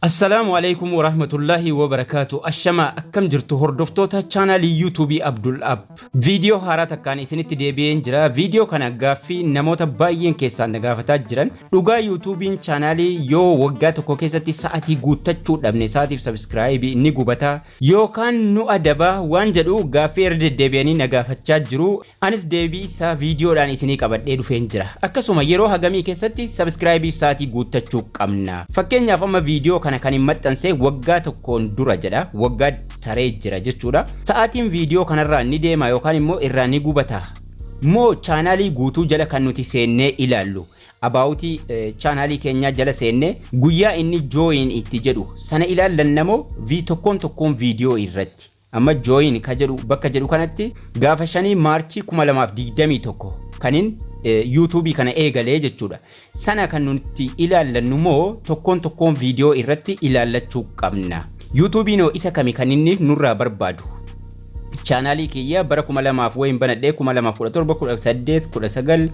Assalamu alaikum wa rahmatullahi wa barakatuh. Ashama akkam jirtu hordoftoota chaanalii YouTube Abdul Ab. Video haaraa takkaan isinitti deebi'een jira. Video kana gaaffii namoota baay'een keessaan nagaafataa jiran. Dhugaa YouTubein chaanalii yoo waggaa tokko keessatti sa'atii guuttachuu dhabne sa'atiif subscribe ni gubata yookaan nu adaba waan jedhu gaaffii irra deddeebi'anii nagaafachaa jiru. Anis deebii isaa videodhaan isinii qabadhee dhufeen jira. Akkasuma yeroo hagamii keessatti subscribe sa'atii guuttachuu qabna. Fakkeenyaaf amma video kana kan maxxanse waggaa tokkoon dura jedha waggaa taree jira jechuudha. Sa'aatiin video kanarraa ni deema yookaan immoo irraa ni gubata moo chaanalii guutuu jala kan nuti seennee ilaallu abaawutii chaanalii keenya jala seennee guyyaa inni join itti jedhu sana ilaallannamoo tokkoon video irratti amma join ka jedhu bakka jedhu kanatti gaafa 5 Maarchii 2021 kanin YouTube kana eegalee jechuudha. Sana kan nuti ilaallannu moo tokkoon video irratti ilaallachuu qabna. YouTube no isa kami kan inni nurraa barbaadu. Chaanalii kiyya bara 2000 wayin banadhee 2017 18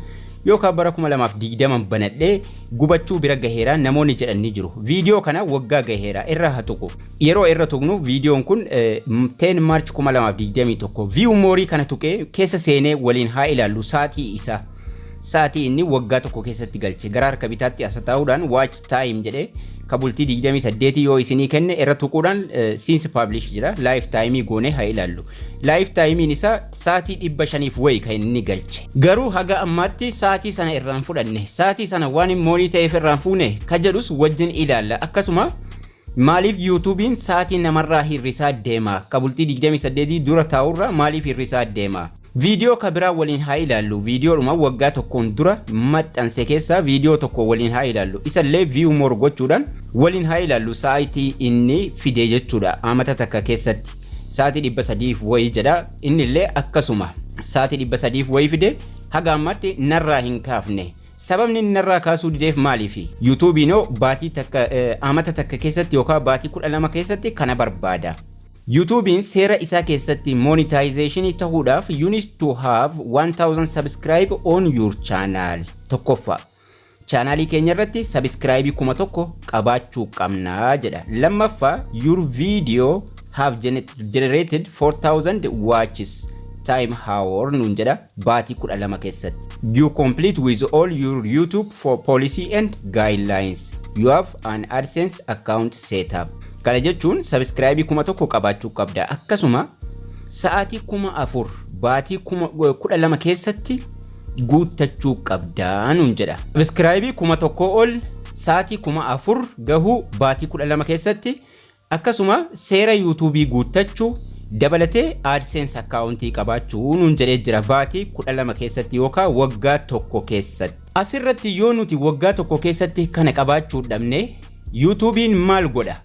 yookaan bara 2020 banadhee gubachuu bira gaheera namoonni jedhanii jiru. Video kana waggaa gaheera irra hatuqu. Yeroo irra tuqnu videoon kun 10 Maarch 2021 view moorii kana tuqee keessa seenee waliin haa ilaallu saatii isaa. Saatii inni waggaa tokko keessatti galche gara harka bitaatti as taa'uudhaan watch time jedhee kabultii 28 yoo isinii kenne irra tuquudhaan since publish jira live time goone haa ilaallu. Live time isaa saatii 500 wayi kan inni galche. Garuu haga ammaatti saatii sana irraan fudhanne saatii sana waan moonii ta'eef irraan fuune ka jedhus wajjin ilaalla. Akkasuma maaliif YouTubein saatii namarraa hirrisaa deema kabultii 28 dura taa'urra maaliif hirrisaa deema. Video kabira waliin haa ilaallu. Video dhuma waggaa tokkoon dura maxxanse keessa video tokko waliin haa ilaallu. Isallee view more gochuudhaan waliin haa ilaallu sa'aatii inni fide jechuudha. Amata takka keessatti sa'aatii 300 wayi jedha. Inni illee akkasuma sa'aatii 300 wayi fide haga ammatti narraa hin kaafne. Sababni narraa kaasuu dideef maaliifi? YouTube no baatii takka amata takka keessatti yookaan baatii 12 keessatti kana barbaada. YouTubein seera isaa keessatti monetization ta'uudhaaf you need to have 1000 subscribe on your channel. Tokkoffaa chaanalii keenya irratti subscribe 1000 qabaachuu qabna jedha. Lammaffaa your video have generated 4000 watches time hour nun jedha baatii 12 keessatti. You complete with all your YouTube for policy and guidelines. You have an AdSense account set up. Kana jechuun subscribe 1000 qabaachuu qabda. Akkasuma sa'aatii 1000 baatii 12 keessatti guuttachuu qabda nun jedha. Subscribe 1000 ol sa'aatii 1000 gahuu baatii 12 keessatti akkasuma seera YouTube guuttachuu dabalatee AdSense account qabaachuu nun jedhee jira baatii 12 keessatti yookaan waggaa tokko keessatti. Asirratti yoo nuti waggaa tokko keessatti kana qabaachuu dhabne YouTubein maal godha?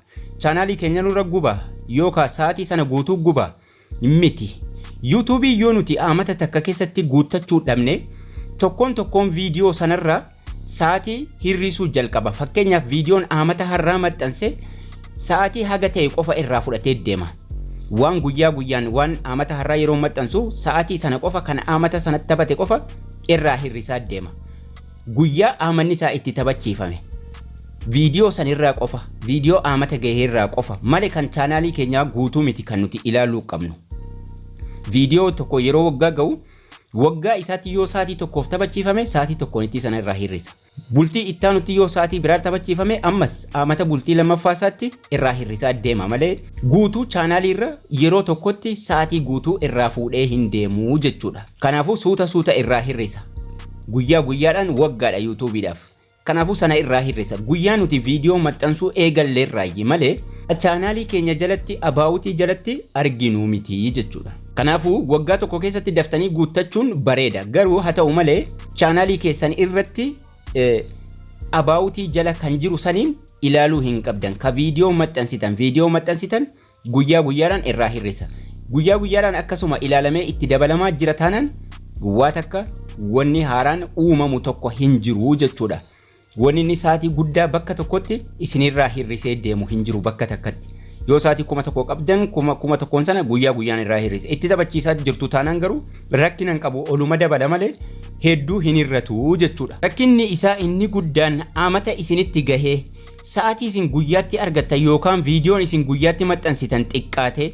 Chaanalii keenya nurra guba yookaan sa'aatii sana guutuu guba miti. YouTube yoo nuti amata takka keessatti guuttachuu dhabne tokkoon video sanarra sa'aatii hirrisuu jalqaba. Fakkeenyaaf videoon amata har'aa maxxanse sa'aatii haga ta'e qofa irraa fudhatee deema. Waan guyyaa guyyaan waan amata har'aa yeroo maxxansu sa'aatii sana qofa kan amata sana taphate qofa irraa hirrisaa deema. Guyyaa amanni isaa itti taphachiifame. Video sanirraa qofa video amata gaheerraa qofa malee kan chaanalii keenya guutuu miti kan nuti ilaaluu qabnu. Video tokko yeroo waggaa ga'u waggaa isaatti yoo sa'aatii tokkoof taphachiifame sa'aatii tokkoon itti sana irraa hirrisa. Bultii ittaanutti yoo sa'aatii biraa taphachiifame ammas amata bultii lammaffaa isaatti irraa hirrisaa deema malee guutuu chaanalii irra yeroo tokkotti sa'aatii guutuu irraa fuudhee hin deemu jechuudha. Kanaafuu suuta irraa hirrisa. Guyyaa guyyaadhaan waggaadha YouTubeidhaaf. Kanaafuu sana irraa hirrisa. Guyyaa nuti video maxxansuu eegallee irraayi malee chaanalii keenya jalatti abaawutii jalatti arginu miti jechuudha. Kanaafuu waggaa tokko keessatti daftanii guuttachuun bareeda. Garuu haa ta'u malee chaanalii keessan irratti abaawutii jala kan jiru saniin ilaaluu hin qabdan. Ka video maxxansitan guyyaa guyyaadhaan irraa hirrisa. Guyyaa guyyaadhaan akkasuma ilaalamee itti dabalamaa jira taanaan waa takka wanni haaraan uumamu tokko hin jiru jechuudha. Wanni inni sa'aatii guddaa bakka tokkotti isinirraa hirrisee deemu hin jiru bakka takkatti. yoo sa'aatii 1,000 qabdan 1,000 sana guyyaa guyyaan irraa hir'isa. Itti taphachiisaa jirtu taanaan garuu rakkina hin qabu oluma dabala malee hedduu hin hir'atu jechuudha. Rakkinni isaa inni guddaan amata isinitti gahee sa'aatii isin guyyaatti argattan yookaan viidiyoon isin guyyaatti maxxansitan xiqqaate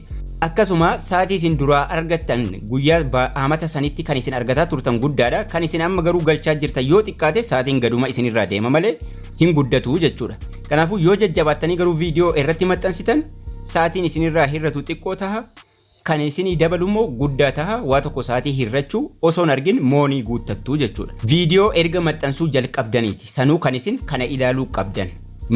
akkasuma sa'aatii isin duraa argattan guyyaa amata sanitti kan isin argataa turtan guddaadha. Kan isin amma garuu galchaa jirtan yoo xiqqaate sa'aatiin gaduma isinirraa deema malee hin guddatu jechuudha. Kanaafuu yoo jajjabaatanii garuu viidiyoo irratti maxxansitan sa'aatiin isinirraa hir'atu xiqqoo taha kan isinii dabalummoo guddaa taha waa tokko sa'aatii hir'achuu osoo hin argin moonii guuttattu jechuudha. Viidiyoo erga maxxansuu jalqabdaniiti sanuu kan isin kana ilaaluu qabdan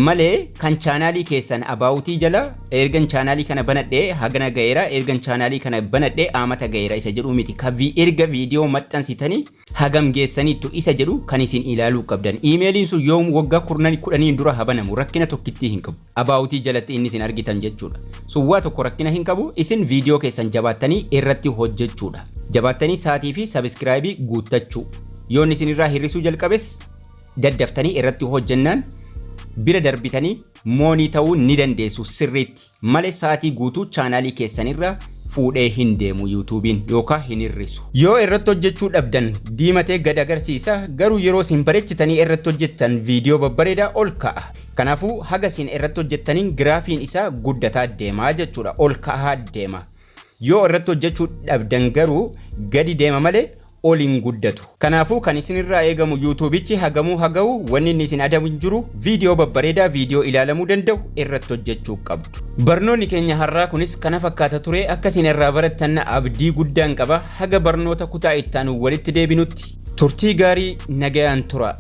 malee kan chaanaalii keessan abaawutii jala ergan chaanaalii kana banadhee hagana gaheera ergan chaanaalii kana banadhee amata gaheera isa jedhu miti. Erga viidiyoo maxxansitanii hagam geessaniittu isa jedhu kan isin ilaaluu qabdan. Iimeeliin sun yoom waggaa 10 dura habanamu rakkina tokkittii hin qabu. Abaawutii jalatti inni isin argitan jechuudha. Suwwaa tokko rakkina hin qabu isin viidiyoo keessan jabaattanii irratti hojjechuudha. Jabaattanii sa'aatii fi sabiskiraayibii guuttachuu. Yoon isin irraa hir'isuu jalqabes daddaftanii irratti hojjennaan bira darbitanii moonii ta'uu ni dandeessu sirriitti malee sa'aatii guutuu chaanaalii keessanirra fuudhee hin deemu YouTube'n yookaan hin hir'isu. Yoo irratti hojjechuu dhabdan diimatee gad agarsiisa garuu yeroo isin bareechitanii irratti hojjettan viidiyoo babbareedaa ol ka'a. Kanaafuu haga isin irratti hojjettaniin giraafiin isaa guddataa deema jechuudha ol ka'aa deema. Yoo irratti hojjechuu dhabdan garuu gadi deema malee ol hin guddatu. Kanaafuu kan isinirraa eegamu YouTube'ichi hagamuu haga'u wanni inni isin adamu hin jiru viidiyoo babbareedaa viidiyoo ilaalamuu danda'u irratti hojjechuu qabdu. Barnoonni keenya har'aa kunis kana fakkaata ture akka isin irraa barattan abdii guddaan qaba haga barnoota kutaa itti aanu walitti deebinutti turtii gaarii nagayaan tura.